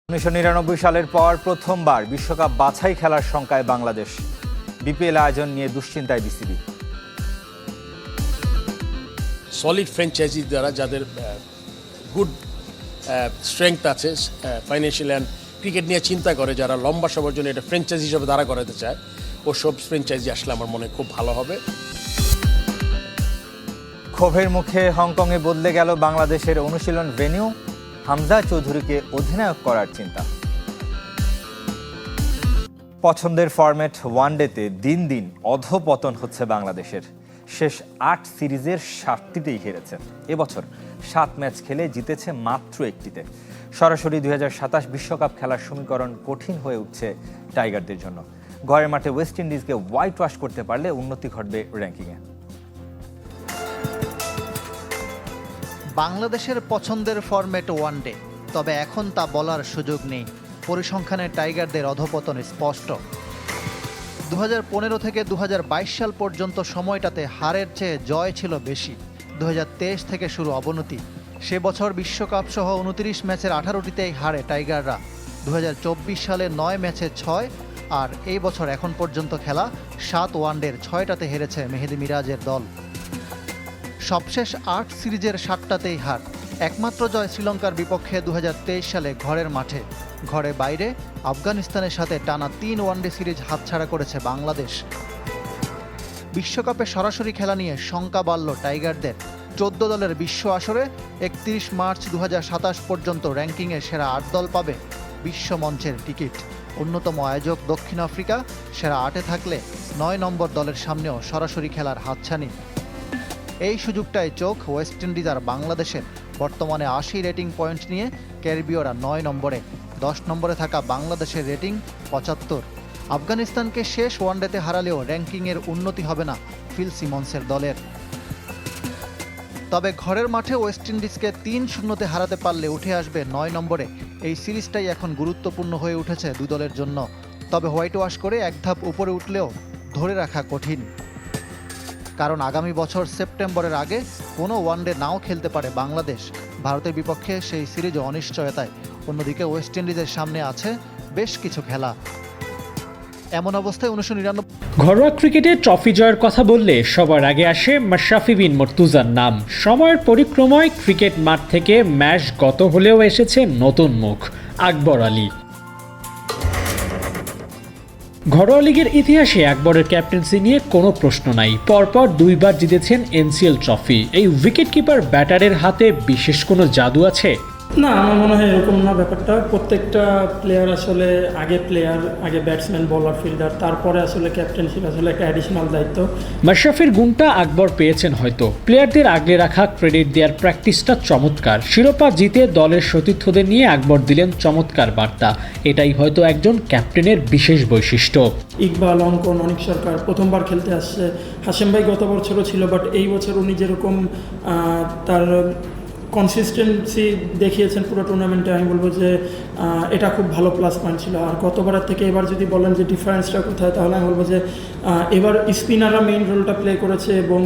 1999 সালের পর প্রথমবার বিশ্বকাপ বাছাই খেলার শঙ্কায় বাংলাদেশ। বিপিএল আয়োজন নিয়ে দুশ্চিন্তায় বিসিবি। সলিড ফ্র্যাঞ্চাইজি দ্বারা যাদের গুড স্ট্রেংথ আছে ফাইন্যান্সিয়াল অ্যান্ড ক্রিকেট নিয়ে চিন্তা করে, যারা লম্বা সময়ের জন্য এটা ফ্র্যাঞ্চাইজি হিসেবে দাঁড়া করাতে চায়, ওসব ফ্র্যাঞ্চাইজি আসলে আমার মনে খুব ভালো হবে। ক্ষোভের মুখে হংকংয়ে বদলে গেল বাংলাদেশের অনুশীলন ভেন্যু। হামজা চৌধুরীকে অধিনায়ক করার চিন্তা। পছন্দের ফরম্যাট ওয়ানডেতে দিন দিন অধপতন হচ্ছে বাংলাদেশের। শেষ 8 সিরিজের 7টিতেই হেরেছে। এবছর 7 ম্যাচ খেলে জিতেছে মাত্র 1টিতে। সরাসরি 2027 বিশ্বকাপ খেলার সমীকরণ কঠিন হয়ে উঠছে টাইগারদের জন্য। ঘরের মাঠে ওয়েস্ট ইন্ডিজকে হোয়াইট ওয়াশ করতে পারলে উন্নতি ঘটবে র্যাঙ্কিংয়ে। বাংলাদেশের পছন্দের ফরম্যাট ওয়ানডে, তবে এখন তা বলার সুযোগ নেই। পরিসংখ্যানে টাইগারদের অধপতন স্পষ্ট। 2015 থেকে 2022 সাল পর্যন্ত সময়টাতে হারের চেয়ে জয় ছিল বেশি। 2023 থেকে শুরু অবনতি। সে বছর বিশ্বকাপ সহ 29 ম্যাচের 18টিতেই হারে টাইগাররা। 2024 সালে 9 ম্যাচে 6, আর এই বছর এখন পর্যন্ত খেলা 7 ওয়ানডের 6টাতে হেরেছে মেহেদী মিরাজের দল। সবশেষ 8 সিরিজের 7টাতেই হার। একমাত্র জয় শ্রীলঙ্কার বিপক্ষে 2023 সালে ঘরের মাঠে। ঘরে বাইরে আফগানিস্তানের সাথে টানা 3 ওয়ানডে সিরিজ হাতছাড়া করেছে বাংলাদেশ। বিশ্বকাপে সরাসরি খেলা নিয়ে শঙ্কা বাড়ল টাইগারদের। 14 দলের বিশ্ব আসরে 31 মার্চ 2027 পর্যন্ত র্যাঙ্কিংয়ে সেরা 8 দল পাবে বিশ্ব মঞ্চের টিকিট। অন্যতম আয়োজক দক্ষিণ আফ্রিকা সেরা 8-এ থাকলে 9 নম্বর দলের সামনেও সরাসরি খেলার হাতছানি। এই সুযোগটায় চোখ ওয়েস্ট ইন্ডিজ আর বাংলাদেশের। বর্তমানে 80 রেটিং পয়েন্ট নিয়ে ক্যারিবীয়রা 9 নম্বরে। 10 নম্বরে থাকা বাংলাদেশের রেটিং 75। আফগানিস্তানকে শেষ ওয়ানডেতে হারালেও র্যাঙ্কিংয়ের উন্নতি হবে না ফিল সিমন্সের দলের। তবে ঘরের মাঠে ওয়েস্ট ইন্ডিজকে 3-0-তে হারাতে পারলে উঠে আসবে 9 নম্বরে। এই সিরিজটাই এখন গুরুত্বপূর্ণ হয়ে উঠেছে দুই দলের জন্য। তবে হোয়াইট ওয়াশ করে এক ধাপ উপরে উঠলেও ধরে রাখা কঠিন, কারণ আগামী বছর সেপ্টেম্বরের আগে কোনো ওয়ানডে নাও খেলতে পারে বাংলাদেশ। ভারতের বিপক্ষে সেই সিরিজও অনিশ্চয়তায়। অন্যদিকে ওয়েস্ট ইন্ডিজের সামনে আছে বেশ কিছু খেলা। এমন অবস্থায় 1999 ঘরোয়া ক্রিকেটে ট্রফি জয়ের কথা বললে সবার আগে আসে মাশরাফি বিন মুর্তজার নাম। সময়ের পরিক্রমায় ক্রিকেট মাঠ থেকে ম্যাচ গত হলেও এসেছে নতুন মুখ, আকবর আলী। ঘরোয়া লিগের ইতিহাসে আকবরের ক্যাপ্টেন্সি নিয়ে কোনো প্রশ্ন নাই। পরপর 2 বার জিতেছেন এনসিএল ট্রফি। এই উইকেট কিপার ব্যাটারের হাতে বিশেষ কোনো জাদু আছে? না, আমার মনে হয় এরকম না ব্যাপারটা। প্রত্যেকটা প্লেয়ার আসলে আগে ব্যাটসম্যান, বোলার, ফিল্ডার, তারপরে আসলে ক্যাপ্টেনশিপ আসলে একটা অ্যাডিশনাল দায়িত্ব। মাশরাফির গুণটা আকবর পেয়েছেন হয়তো। প্লেয়ারদের আগলে রাখা, ক্রেডিট দেওয়ার প্র্যাকটিসটা চমৎকার। শিরোপা জিতে দলের সতীর্থদের নিয়ে আকবর দিলেন চমৎকার বার্তা। এটাই হয়তো একজন ক্যাপ্টেনের বিশেষ বৈশিষ্ট্য। ইকবাল, অঙ্কন, অনিক সরকার প্রথমবার খেলতে আসছে। হাশেম ভাই গত বছরও ছিল, বাট এই বছর উনি যেরকম তার কনসিস্টেন্সি দেখিয়েছেন পুরো টুর্নামেন্টে, আমি বলবো যে এটা খুব ভালো প্লাস পয়েন্ট ছিল। আর গতবারের থেকে এবার যদি বলেন যে ডিফারেন্সটা কোথায়, তাহলে আমি বলবো যে এবার স্পিনাররা মেইন রোলটা প্লে করেছে এবং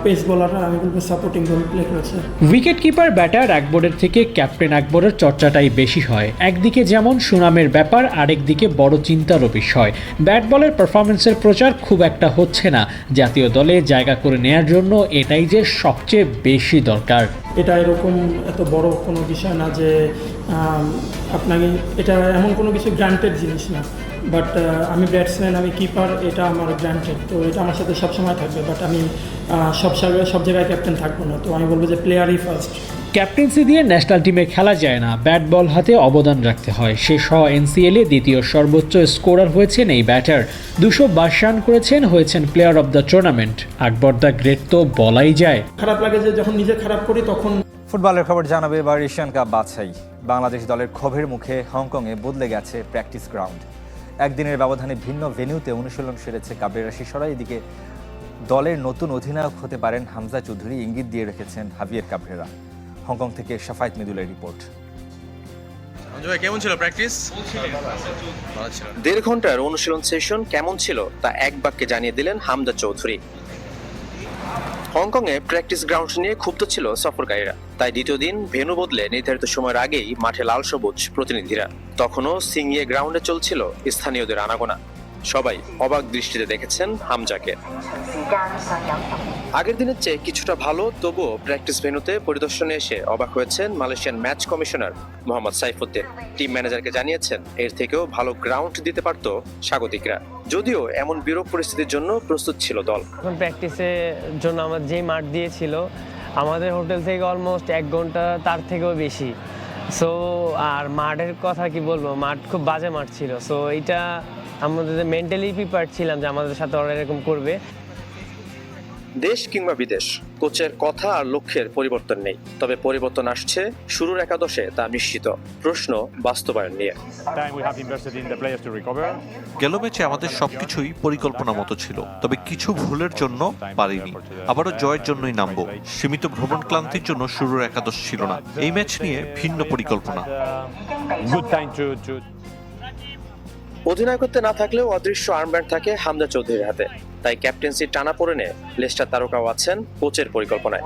পেস বোলাররা আমি বলবো সাপোর্টিং রোল প্লে করেছে। উইকেট কিপার ব্যাটার আকবরের থেকে ক্যাপ্টেন আকবরের চর্চাটাই বেশি হয়। একদিকে যেমন সুনামের ব্যাপার, আরেকদিকে বড় চিন্তারও বিষয়। ব্যাট বলের পারফরমেন্সের প্রচার খুব একটা হচ্ছে না। জাতীয় দলে জায়গা করে নেয়ার জন্য এটাই যে সবচেয়ে বেশি দরকার। এটা এরকম এত বড় কোনো বিষয় না যে আপনাকে, এটা এমন কোনো কিছু গ্রান্টেড জিনিস না। বাট আমি ব্যাটসম্যান, আমি কিপার, এটা আমার গ্রান্টেড, তো এটা আমার সাথে সবসময় থাকবে। বাট আমি সব জায়গায় ক্যাপ্টেন থাকবো না, তো আমি বলবো যে প্লেয়ারই ফার্স্ট। ক্যাপ্টেন্সি দিয়ে ন্যাশনাল টিমে খেলা যায় না, ব্যাট বল হাতে অবদান রাখতে হয়। শেষ হওয়া এনসিএলে দ্বিতীয় সর্বোচ্চ স্কোরার হয়েছেন এই ব্যাটার। 222 রান করেছেন, হয়েছেন player of the tournament. Akbar the great তো বলাই যায়। খারাপ লাগে যে যখন নিজে খারাপ করি তখন। ফুটবলের খবর জানাবে এবার এশিয়ান কাপ বাছাই। বাংলাদেশ দলের ক্ষোভের মুখে হংকংয়ে বদলে গেছে প্র্যাকটিস গ্রাউন্ড। একদিনের ব্যবধানে ভিন্ন ভেন্যুতে অনুশীলন সেরেছে কাবরেরা শিশোরা। এদিকে দলের নতুন অধিনায়ক হতে পারেন হামজা চৌধুরী, ইঙ্গিত দিয়ে রেখেছেন হাভিয়ের কাবরেরা। হংকং থেকে শাফায়েত মিদুলের রিপোর্ট। কেমন ছিল প্র্যাকটিস? 1.5 ঘন্টার অনুশীলন সেশন কেমন ছিল তা এক বাক্যে জানিয়ে দিলেন হামজা চৌধুরী। হংকংয়ে প্র্যাকটিস গ্রাউন্ড নিয়ে ক্ষুব্ধ ছিল সফরকারীরা, তাই দ্বিতীয় দিন ভেন্যু বদলে নির্ধারিত সময়ের আগেই মাঠে লাল সবুজ প্রতিনিধিরা। তখনও সিংয়ে গ্রাউন্ডে চলছিল স্থানীয়দের আনাগোনা। সবাই অবাক দৃষ্টিতে দেখেছেন হামজাকে। আগের দিনের চেয়ে কিছুটা ভালো, তবুও প্র্যাকটিস ভেন্যুতে পরিদর্শনে এসে অবাক হয়েছেন Malaysian match commissioner Mohammad Saifuddin. Team ম্যানেজারকে জানিয়েছেন এর থেকেও ভালো গ্রাউন্ড দিতে পারত স্বাগতিকরা, যদিও এমন বিরূপ পরিস্থিতির জন্য প্রস্তুত ছিল দল। এখন প্র্যাকটিসের জন্য আমার যে মাঠ দিয়েছিল আমাদের হোটেল থেকে অলমোস্ট 1 ঘন্টা তার থেকেও বেশি। সো আর মাঠের কথা কি বলবো, মাঠ খুব বাজে মাঠ ছিল। সো এইটা আমাদের মেন্টালি প্রিপেয়ার্ড ছিলাম যে আমাদের সাথে ওরা এরকম করবে। দেশ কিংবা বিদেশ, কোচের কথা আর লক্ষ্যের পরিবর্তন নেই, তবে পরিবর্তন আসছে শুরুর একাদশে, তা নিশ্চিত। প্রশ্ন বাস্তবায়ন নিয়ে। গেল ম্যাচে আমাদের সবকিছুই পরিকল্পনা মতো ছিল, তবে কিছু ভুলের জন্য পারিনি। আবারও জয়ের জন্যই নামবো। সীমিত ভ্রমণ ক্লান্তির জন্য শুরুর একাদশ ছিল না। এই ম্যাচ নিয়ে ভিন্ন পরিকল্পনা। অধিনায়কত্বে না থাকলেও অদৃশ্য আর্মব্যান্ড থাকে হামজা চৌধুরীর হাতে, তাই ক্যাপ্টেন্সির টানা পড়েনে লেস্টার তারকাও আছেন কোচের পরিকল্পনায়।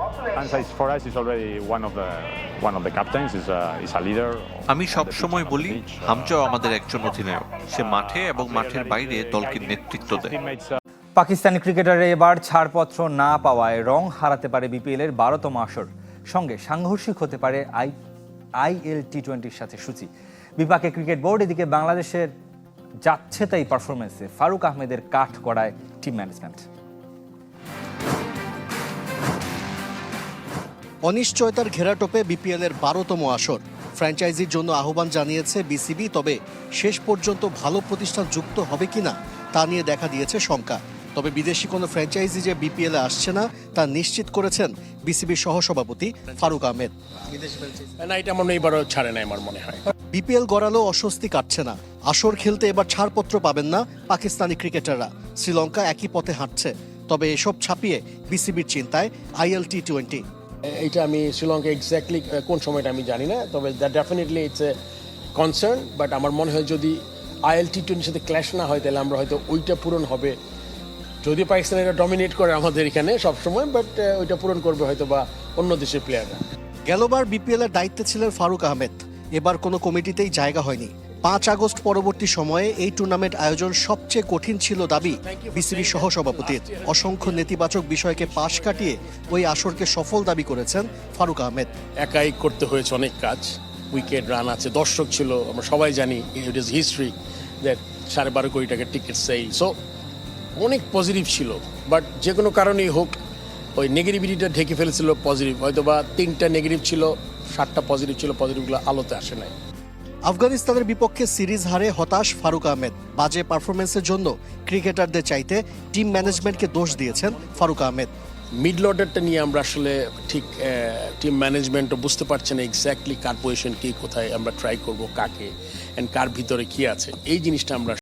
আমি সব সময় বলি, হামজাও আমাদের একজন অধিনায়ক। সে মাঠে এবং মাঠের বাইরে দলকে নেতৃত্ব দেয়। পাকিস্তানি ক্রিকেটাররা এবার ছাড়পত্র না পাওয়ায় রং হারাতে পারে বিপিএল এর 12তম আসর। সঙ্গে সাংঘর্ষিক হতে পারে IL T20-র সাথে সূচি। বিপাকে ক্রিকেট বোর্ড, এদিকে বাংলাদেশের যাচ্ছে তাই পারফরমেন্সে ফারুক আহমেদের কাঠ করায় টিম ম্যানেজমেন্ট। অনিশ্চয়তার ঘেরাটোপে বিপিএল এর 12তম আসর। ফ্র্যাঞ্চাইজির জন্য আহ্বান জানিয়েছে বিসিবি, তবে শেষ পর্যন্ত ভালো প্রতিষ্ঠান যুক্ত হবে কিনা তা নিয়ে দেখা দিয়েছে শঙ্কা। তবে বিদেশি কোনো ফ্র্যাঞ্চাইজি যে বিপিএল এ আসছে না তা নিশ্চিত করেছেন বিসিবির সহসভাপতি ফারুক আহমেদ। না, এটা মনে হয় এবারও ছাড়ে না আমার মনে হয়। বিপিএল গড়ালেও অস্বস্তি কাটছে না। আসর খেলতে এবার ছাড়পত্র পাবেন না পাকিস্তানি ক্রিকেটাররা। শ্রীলঙ্কা একই পথে হাঁটছে, তবে এসব ছাপিয়ে বিসিবির চিন্তায় IL T20। এইটা আমি শ্রীলঙ্কা এক্স্যাক্টলি কোন সময়টা আমি জানি না, তবে that definitely it's a concern. But আমার মনে হয় যদি IL T20-র সাথে ক্ল্যাশ না হয় তাহলে আমরা হয়তো ওইটা পূরণ হবে। যদিও পাকিস্তান এটা ডমিনেট করে আমাদের এখানে সবসময়, বাট ওইটা পূরণ করবে হয়তো বা অন্য দেশের প্লেয়াররা। গেলবার বিপিএল এর দায়িত্বে ছিলেন ফারুক আহমেদ, এবার কোনো কমিটিতেই জায়গা হয়নি। 5 আগস্ট পরবর্তী সময়ে এই টুর্নামেন্ট আয়োজন সবচেয়ে কঠিন ছিল দাবি বিসিবির সহসভাপতির। অসংখ্য নেতিবাচক বিষয়কে পাশ কাটিয়ে ওই আসরকে সফল দাবি করেছেন ফারুক আহমেদ। একাই করতে হয়েছে অনেক কাজ, উইকেট, রান আছে, দর্শক ছিল, আমরা সবাই জানি ইট ইজ হিস্ট্রি দ্যাট 12.5 কোটি টাকার টিকিট সেল। সো অনেক পজিটিভ ছিল, বাট যে কোনো কারণেই হোক ওই নেগেটিভিটিটা ঢেকে ফেলেছিল পজিটিভ। হয়তো বা 3টা নেগেটিভ ছিল, 7টা পজিটিভ ছিল, পজিটিভগুলো আলোতে আসে নাই। আফগানিস্তানের বিপক্ষে সিরিজ হারে হতাশ ফারুক আহমেদ। বাজে পারফরমেন্সের জন্য ক্রিকেটারদের চাইতে টিম ম্যানেজমেন্টকে দোষ দিয়েছেন ফারুক আহমেদ। মিডল অর্ডারটা নিয়ে আমরা আসলে ঠিক টিম ম্যানেজমেন্টও বুঝতে পারছে না এক্স্যাক্টলি কার পজিশন কি, কোথায় আমরা ট্রাই করব, কাকে, অ্যান্ড কার ভিতরে কি আছে, এই জিনিসটা আমরা